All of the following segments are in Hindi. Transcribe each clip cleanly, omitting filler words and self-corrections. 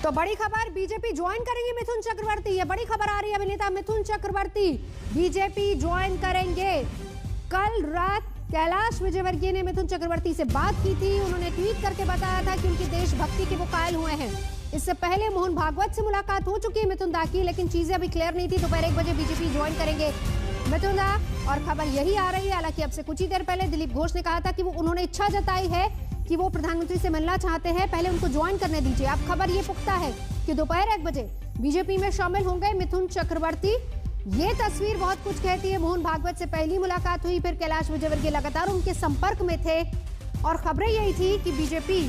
तो बड़ी खबर, बीजेपी ज्वाइन करेंगे मिथुन चक्रवर्ती। ये बड़ी खबर आ रही है। अभिनेता मिथुन चक्रवर्ती बीजेपी ज्वाइन करेंगे। कल रात कैलाश विजयवर्गीय ने मिथुन चक्रवर्ती से बात की थी। उन्होंने ट्वीट करके बताया था कि उनकी देशभक्ति के वो कायल हुए हैं। इससे पहले मोहन भागवत से मुलाकात हो चुकी है मिथुन दा की, लेकिन चीजें अभी क्लियर नहीं थी। दोपहर 1 बजे बीजेपी ज्वाइन करेंगे मिथुन दा, और खबर यही आ रही है। हालांकि अब से कुछ ही देर पहले दिलीप घोष ने कहा था कि उन्होंने इच्छा जताई है कि वो प्रधानमंत्री से मिलना चाहते हैं, पहले उनको ज्वाइन करने दीजिए। अब खबर ये पुख्ता है कि दोपहर 1 बजे बीजेपी में शामिल होंगे मिथुन चक्रवर्ती। ये तस्वीर बहुत कुछ कहती है। मोहन भागवत से पहली मुलाकात हुई, फिर कैलाश विजयवर्गीय लगातार उनके संपर्क में थे, और खबरें यही थी कि बीजेपी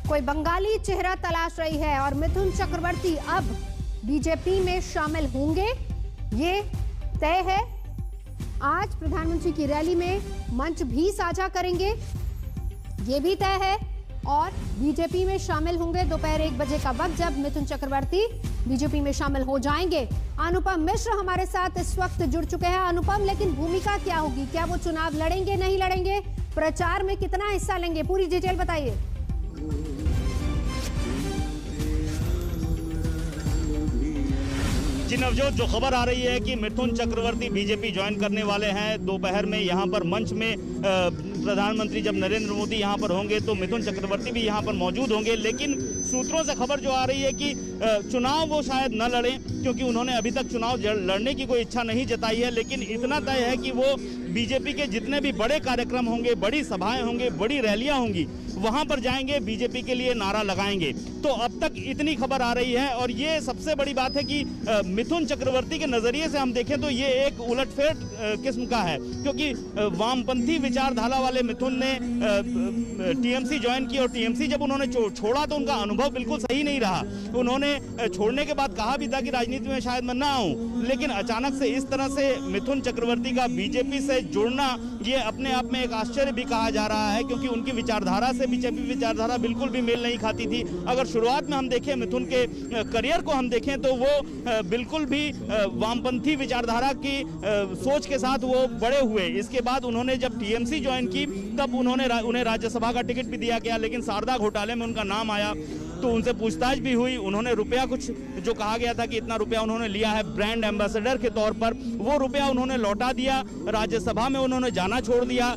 कोई बंगाली चेहरा तलाश रही है और मिथुन चक्रवर्ती अब बीजेपी में शामिल होंगे, ये तय है। आज प्रधानमंत्री की रैली में मंच भी साझा करेंगे, ये भी तय है, और बीजेपी में शामिल होंगे। दोपहर 1 बजे का वक्त जब मिथुन चक्रवर्ती बीजेपी में शामिल हो जाएंगे। अनुपम मिश्र हमारे साथ इस वक्त जुड़ चुके हैं। अनुपम, लेकिन भूमिका क्या होगी? क्या वो चुनाव लड़ेंगे, नहीं लड़ेंगे? प्रचार में कितना हिस्सा लेंगे? पूरी डिटेल बताइए। जी नवजोत, जो खबर आ रही है कि मिथुन चक्रवर्ती बीजेपी ज्वाइन करने वाले हैं दोपहर में, यहाँ पर मंच में प्रधानमंत्री जब नरेंद्र मोदी यहाँ पर होंगे तो मिथुन चक्रवर्ती भी यहाँ पर मौजूद होंगे। लेकिन सूत्रों से खबर जो आ रही है कि चुनाव वो शायद न लड़ें, क्योंकि उन्होंने अभी तक चुनाव लड़ने की कोई इच्छा नहीं जताई है। लेकिन इतना तय है कि वो बीजेपी के जितने भी बड़े कार्यक्रम होंगे, बड़ी सभाएं होंगी, बड़ी रैलियां होंगी, वहां पर जाएंगे, बीजेपी के लिए नारा लगाएंगे। तो अब तक इतनी खबर आ रही है, और ये सबसे बड़ी बात है कि मिथुन चक्रवर्ती के नजरिए से हम देखें तो ये एक उलटफेर किस्म का है, क्योंकि वामपंथी विचारधारा वाले मिथुन ने टीएमसी ज्वाइन की, और टीएमसी जब उन्होंने छोड़ा तो उनका अनुभव बिल्कुल सही नहीं रहा। उन्होंने छोड़ने के बाद कहा भी था कि राजनीति में शायद मैं ना आऊं, लेकिन अचानक से इस तरह से मिथुन चक्रवर्ती का बीजेपी से जुड़ना, ये अपने आप में एक आश्चर्य भी कहा जा रहा है, क्योंकि उनकी विचारधारा से बीजेपी विचारधारा बिल्कुल भी मेल नहीं खाती थी। अगर शुरुआत में हम देखें मिथुन के करियर को हम देखें तो वो बिल्कुल भी वामपंथी विचारधारा की सोच के साथ वो बड़े हुए। इसके बाद उन्होंने जब टीएमसी ज्वाइन की तब उन्हें राज्यसभा का टिकट भी दिया गया, लेकिन शारदा घोटाले में उनका नाम आया तो उनसे पूछताछ भी हुई। उन्होंने रुपया, कुछ जो कहा गया था कि इतना रुपया उन्होंने लिया है ब्रांड एम्बेसडर के तौर पर, वो रुपया उन्होंने लौटा दिया। राज्यसभा में उन्होंने जाना छोड़ दिया।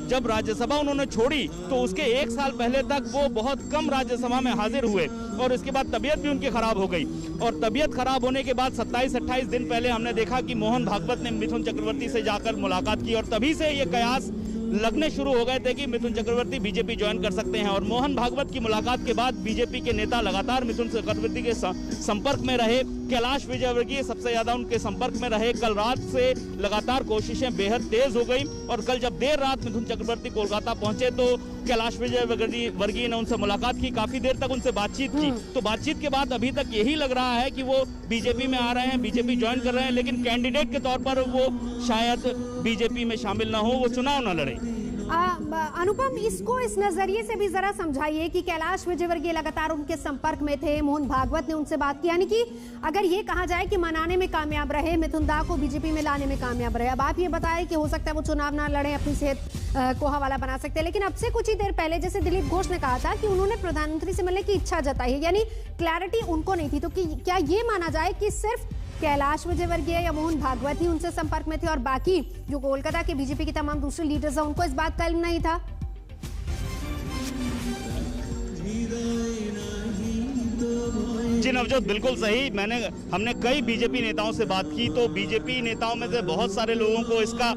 जब राज्यसभा उन्होंने छोड़ी तो उसके 1 साल पहले तक वो बहुत कम राज्यसभा में हाजिर हुए, और इसके बाद तबीयत भी उनकी खराब हो गई। और तबीयत खराब होने के बाद 27-28 दिन पहले हमने देखा कि मोहन भागवत ने मिथुन चक्रवर्ती से जाकर मुलाकात की, और तभी से ये कयास लगने शुरू हो गए थे कि मिथुन चक्रवर्ती बीजेपी ज्वाइन कर सकते हैं। और मोहन भागवत की मुलाकात के बाद बीजेपी के नेता लगातार मिथुन चक्रवर्ती के संपर्क में रहे। कैलाश विजयवर्गीय सबसे ज्यादा उनके संपर्क में रहे। कल रात से लगातार कोशिशें बेहद तेज हो गई, और कल जब देर रात मिथुन चक्रवर्ती कोलकाता पहुंचे तो कैलाश विजयवर्गीय ने उनसे मुलाकात की, काफी देर तक उनसे बातचीत की। तो बातचीत के बाद अभी तक यही लग रहा है कि वो बीजेपी में आ रहे हैं, बीजेपी ज्वाइन कर रहे हैं, लेकिन कैंडिडेट के तौर पर वो शायद बीजेपी में शामिल ना हो, वो चुनाव ना लड़े। अनुपम, इसको इस नजरिए से भी जरा समझाइए कि कैलाश विजयवर्गीय लगातार उनके संपर्क में थे, मोहन भागवत ने उनसे बात की, यानी कि अगर ये कहा जाए कि मनाने में कामयाब रहे, मिथुन दा को बीजेपी में लाने में कामयाब रहे। अब आप ये बताएं कि हो सकता है वो चुनाव ना लड़े, अपनी सेहत को हवाला बना सकते हैं, लेकिन अब से कुछ ही देर पहले जैसे दिलीप घोष ने कहा था कि उन्होंने प्रधानमंत्री से मिलने की इच्छा जताई है, यानी क्लैरिटी उनको नहीं थी। तो क्या ये माना जाए कि सिर्फ कैलाश विजयवर्गीय या मोहन भागवत ही उनसे संपर्क में थे, और बाकी जो कोलकाता के बीजेपी के तमाम दूसरे लीडर्स हैं उनको इस बात का इल्म नहीं था? जी नवजोत, बिल्कुल सही। हमने कई बीजेपी नेताओं से बात की, तो बीजेपी नेताओं में से बहुत सारे लोगों को इसका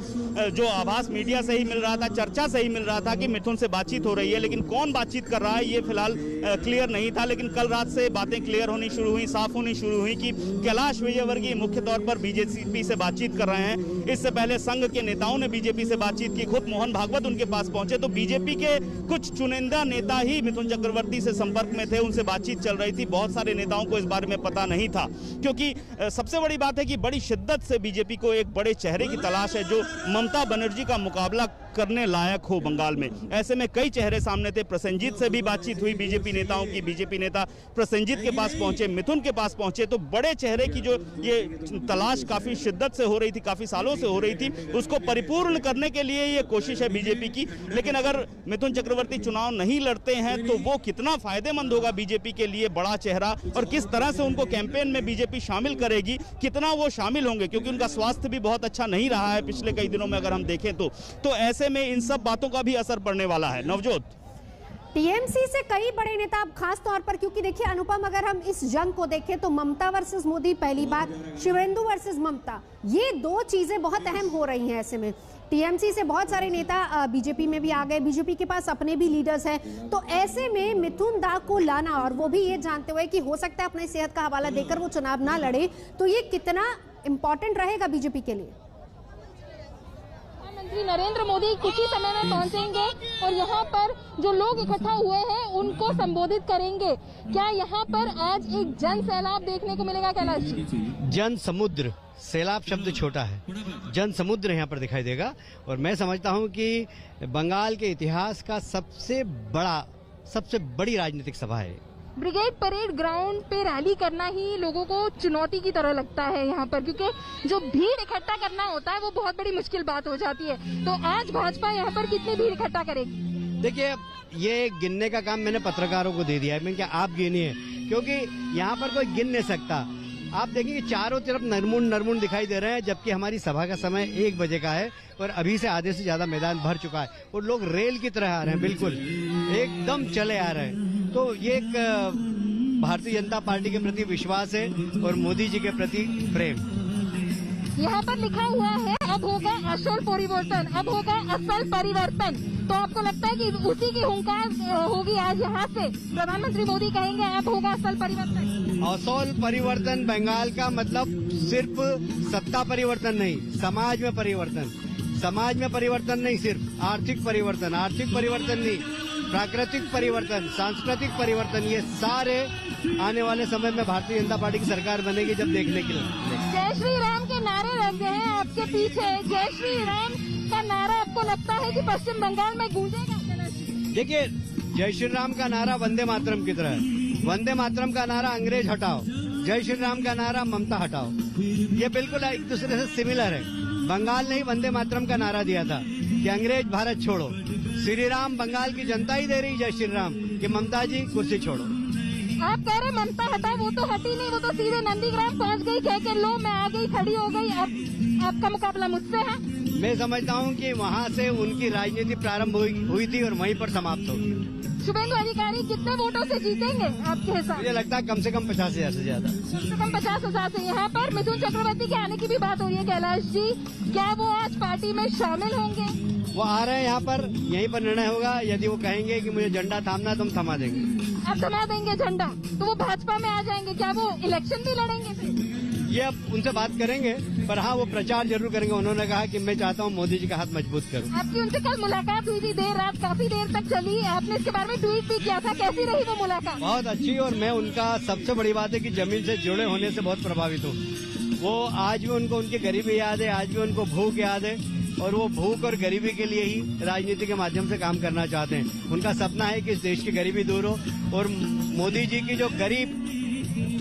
जो आभास मीडिया से ही मिल रहा था, चर्चा से ही मिल रहा था कि मिथुन से बातचीत हो रही है, लेकिन कौन बातचीत कर रहा है ये फिलहाल क्लियर नहीं था। लेकिन कल रात से बातें क्लियर होनी शुरू हुई, साफ होनी शुरू हुई कि कैलाश विजयवर्गीय मुख्य तौर पर बीजेपी से बातचीत कर रहे हैं। इससे पहले संघ के नेताओं ने बीजेपी से बातचीत की, खुद मोहन भागवत उनके पास पहुंचे, तो बीजेपी के कुछ चुनिंदा नेता ही मिथुन चक्रवर्ती से संपर्क में थे, उनसे बातचीत चल रही थी। बहुत सारे नेताओं को इस बारे में पता नहीं था, क्योंकि सबसे बड़ी बात है कि बड़ी शिद्दत से बीजेपी को एक बड़े चेहरे की तलाश है जो ममता बनर्जी का मुकाबला करने लायक हो बंगाल में। ऐसे में कई चेहरे सामने थे। प्रसेनजीत से भी बातचीत हुई बीजेपी नेताओं की, बीजेपी नेता प्रसेनजीत के पास पहुंचे, मिथुन के पास पहुंचे, तो बड़े चेहरे की जो ये तलाश काफी शिद्दत से हो रही थी, काफी सालों से हो रही थी, उसको परिपूर्ण करने के लिए ये कोशिश है बीजेपी की। लेकिन अगर मिथुन चक्रवर्ती चुनाव नहीं लड़ते हैं तो वो कितना फायदेमंद होगा बीजेपी के लिए, बड़ा चेहरा, और किस तरह से उनको कैंपेन में बीजेपी शामिल करेगी, कितना वो शामिल होंगे, क्योंकि उनका स्वास्थ्य भी बहुत अच्छा नहीं रहा है पिछले कई दिनों में अगर हम देखें तो ऐसे में इन सब बातों का भी असर पड़ने वाला है। नवजोत, टीएमसी से कई बड़े नेता, अब खास तौर पर क्योंकि देखिए अनुपम, अगर हम इस जंग को देखें तो ममता वर्सेस मोदी पहली बार, शिवेंदु वर्सेस ममता, ये दो चीजें बहुत अहम हो रही हैं। ऐसे में टीएमसी से बहुत सारे नेता बीजेपी में भी आ गए, बीजेपी के पास अपने भी लीडर्स हैं, तो ऐसे में मिथुन दा को लाना, और वो भी ये जानते हुए कि हो सकता है अपनी सेहत का हवाला देकर वो चुनाव ना लड़े, तो ये कितना इंपॉर्टेंट रहेगा बीजेपी के लिए? प्रधानमंत्री नरेंद्र मोदी कुछ ही समय में पहुंचेंगे और यहाँ पर जो लोग इकट्ठा हुए हैं उनको संबोधित करेंगे। क्या यहाँ पर आज एक जन सैलाब देखने को मिलेगा कैलाश जी? जन समुद्र, सैलाब शब्द छोटा है, जन समुद्र यहाँ पर दिखाई देगा। और मैं समझता हूँ कि बंगाल के इतिहास का सबसे बड़ी राजनीतिक सभा है। ब्रिगेड परेड ग्राउंड पे रैली करना ही लोगों को चुनौती की तरह लगता है यहाँ पर, क्योंकि जो भीड़ इकट्ठा करना होता है वो बहुत बड़ी मुश्किल बात हो जाती है। तो आज भाजपा यहाँ पर कितनी भीड़ इकट्ठा करेगी? देखिए, ये गिनने का काम मैंने पत्रकारों को दे दिया है, मैं क्या आप गिनिए, क्योंकि यहाँ पर कोई गिन नहीं सकता। आप देखिए चारों तरफ नरमुंड दिखाई दे रहे हैं, जबकि हमारी सभा का समय 1 बजे का है और अभी से आधे से ज्यादा मैदान भर चुका है और लोग रेल की तरह आ रहे हैं, बिल्कुल एकदम चले आ रहे हैं। तो ये एक भारतीय जनता पार्टी के प्रति विश्वास है और मोदी जी के प्रति प्रेम। यहाँ पर लिखा हुआ है अब होगा असल परिवर्तन, अब होगा असल परिवर्तन। तो आपको लगता है कि उसी की हुंकार होगी आज यहाँ से? प्रधानमंत्री मोदी कहेंगे अब होगा असल परिवर्तन। असल परिवर्तन बंगाल का मतलब सिर्फ सत्ता परिवर्तन नहीं, समाज में परिवर्तन, समाज में परिवर्तन नहीं, सिर्फ आर्थिक परिवर्तन नहीं, प्राकृतिक परिवर्तन, सांस्कृतिक परिवर्तन, ये सारे आने वाले समय में भारतीय जनता पार्टी की सरकार बनेगी जब देखने के लिए। जय श्री राम के नारे लगे हैं आपके पीछे, जय श्री राम का नारा आपको लगता है कि पश्चिम बंगाल में गूंजेगा? देखिए, जय श्री राम का नारा वंदे मातरम की तरह है। वंदे मातरम का नारा अंग्रेज हटाओ, जय श्री राम का नारा ममता हटाओ, ये बिल्कुल एक दूसरे से सिमिलर है। बंगाल ने ही वंदे मातरम का नारा दिया था कि अंग्रेज भारत छोड़ो, श्री राम बंगाल की जनता ही दे रही जय श्री राम कि ममता जी कुर्सी छोड़ो। आप कह रहे ममता हटा, वो तो हटी नहीं, वो तो सीधे नंदीग्राम पहुंच गई, कह के लो मैं आ गई, खड़ी हो गई, अब आपका मुकाबला मुझसे है। मैं समझता हूं कि वहां से उनकी राजनीति प्रारंभ हुई थी और वहीं पर समाप्त होगी। शुभेंदु अधिकारी कितने वोटों से जीतेंगे आपके हिसाब? मुझे लगता है कम से कम 50,000 से ज्यादा। कम से कम 50,000 से। यहाँ पर मिथुन चक्रवर्ती के आने की भी बात हो रही है कैलाश जी, क्या वो आज पार्टी में शामिल होंगे? वो आ रहे हैं यहाँ पर, यहीं पर निर्णय होगा। यदि वो कहेंगे कि मुझे झंडा थामना तो हम थमा देंगे। आप थमा देंगे झंडा तो वो भाजपा में आ जाएंगे, क्या वो इलेक्शन भी लड़ेंगे? ये अब उनसे बात करेंगे, पर हाँ वो प्रचार जरूर करेंगे। उन्होंने कहा कि मैं चाहता हूँ मोदी जी का हाथ मजबूत करूँ। आपकी उनसे कल मुलाकात हुई थी, देर रात काफी देर तक चली, आपने इसके बारे में ट्वीट भी किया था, कैसी रही वो मुलाकात? बहुत अच्छी, और मैं उनका सबसे बड़ी बात है कि जमीन से जुड़े होने से बहुत प्रभावित हूँ। वो आज भी उनको उनकी गरीबी याद है, आज भी उनको भूख याद है, और वो भूख और गरीबी के लिए ही राजनीति के माध्यम से काम करना चाहते हैं। उनका सपना है कि इस देश की गरीबी दूर हो, और मोदी जी की जो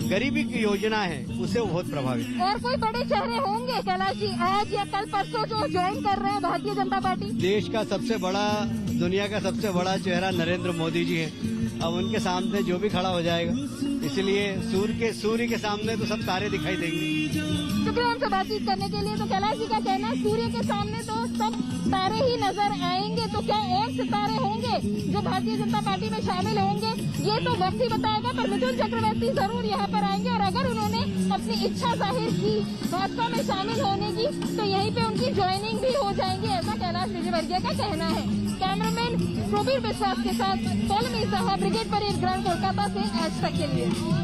गरीबी की योजना है उससे वो बहुत प्रभावित। और कोई बड़े चेहरे होंगे कैलाश जी आज या कल परसों जो ज्वाइन कर रहे हैं भारतीय जनता पार्टी? देश का सबसे बड़ा, दुनिया का सबसे बड़ा चेहरा नरेंद्र मोदी जी है। अब उनके सामने जो भी खड़ा हो जाएगा, इसलिए सूर्य के सामने तो सब तारे दिखाई देंगे। शुक्रिया हमसे बातचीत करने के लिए। तो कैलाश जी का कहना है सूर्य के सामने तो सब तारे ही नजर आएंगे, तो क्या और सितारे होंगे जो भारतीय जनता पार्टी में शामिल होंगे ये तो वक्त ही बताएगा। पर मिथुन चक्रवर्ती जरूर यहाँ पर आएंगे, और अगर उन्होंने अपनी इच्छा जाहिर की भाजपा में शामिल होने की तो यहीं पे उनकी ज्वाइनिंग भी हो जाएंगी, ऐसा कैलाश विजयवर्गीय का कहना है। कैमरामैन प्रवीर विश्वास के साथ पौलमी साहब, ब्रिगेड परेड ग्राउंड, कोलकाता से आज तक के लिए।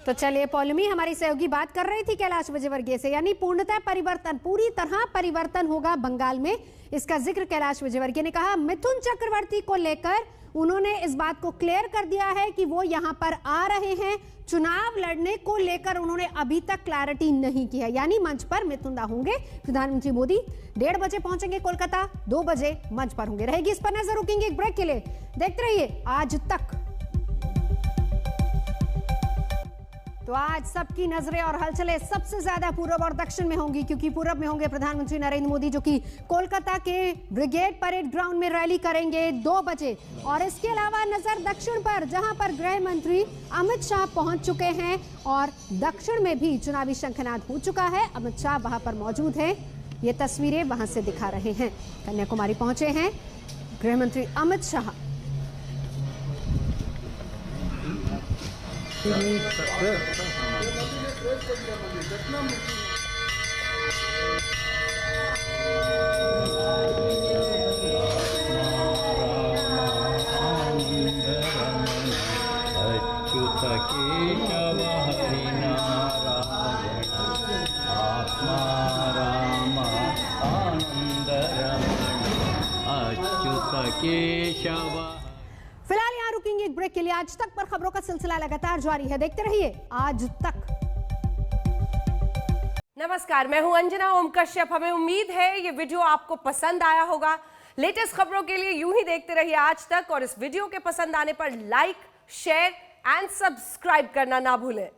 तो चलिए, पौलमी हमारी सहयोगी बात कर रही थी कैलाश विजयवर्गीय से, यानी पूर्णतः परिवर्तन, पूरी तरह परिवर्तन होगा बंगाल में, इसका जिक्र कैलाश विजयवर्गीय ने कहा। मिथुन चक्रवर्ती को लेकर उन्होंने इस बात को क्लियर कर दिया है कि वो यहां पर आ रहे हैं। चुनाव लड़ने को लेकर उन्होंने अभी तक क्लैरिटी नहीं की है, यानी मंच पर मिथुन होंगे। प्रधानमंत्री मोदी 1:30 बजे पहुंचेंगे कोलकाता, 2 बजे मंच पर होंगे। रहेगी इस पर नजर, रुकेंगे एक ब्रेक के लिए। देखते रहिए आज तक। तो आज सबकी नजरें और हलचलें सबसे ज्यादा पूर्व और दक्षिण में होंगी, क्योंकि पूर्व में होंगे प्रधानमंत्री नरेंद्र मोदी, जो कि कोलकाता के ब्रिगेड परेड ग्राउंड में रैली करेंगे 2 बजे। और इसके अलावा नजर दक्षिण पर, जहां पर गृह मंत्री अमित शाह पहुंच चुके हैं और दक्षिण में भी चुनावी शंखनाद हो चुका है। अमित शाह वहां पर मौजूद हैं, ये तस्वीरें वहां से दिखा रहे हैं। कन्याकुमारी पहुंचे हैं गृह मंत्री अमित शाह। फिलहाल यहाँ रुकेंगे एक ब्रेक के लिए। आज तक पर खबरों का सिलसिला लगातार जारी है, देखते रहिए आज तक। नमस्कार, मैं हूं अंजना ओम कश्यप। हमें उम्मीद है ये वीडियो आपको पसंद आया होगा। लेटेस्ट खबरों के लिए यूं ही देखते रहिए आज तक, और इस वीडियो के पसंद आने पर लाइक, शेयर एंड सब्सक्राइब करना ना भूलें।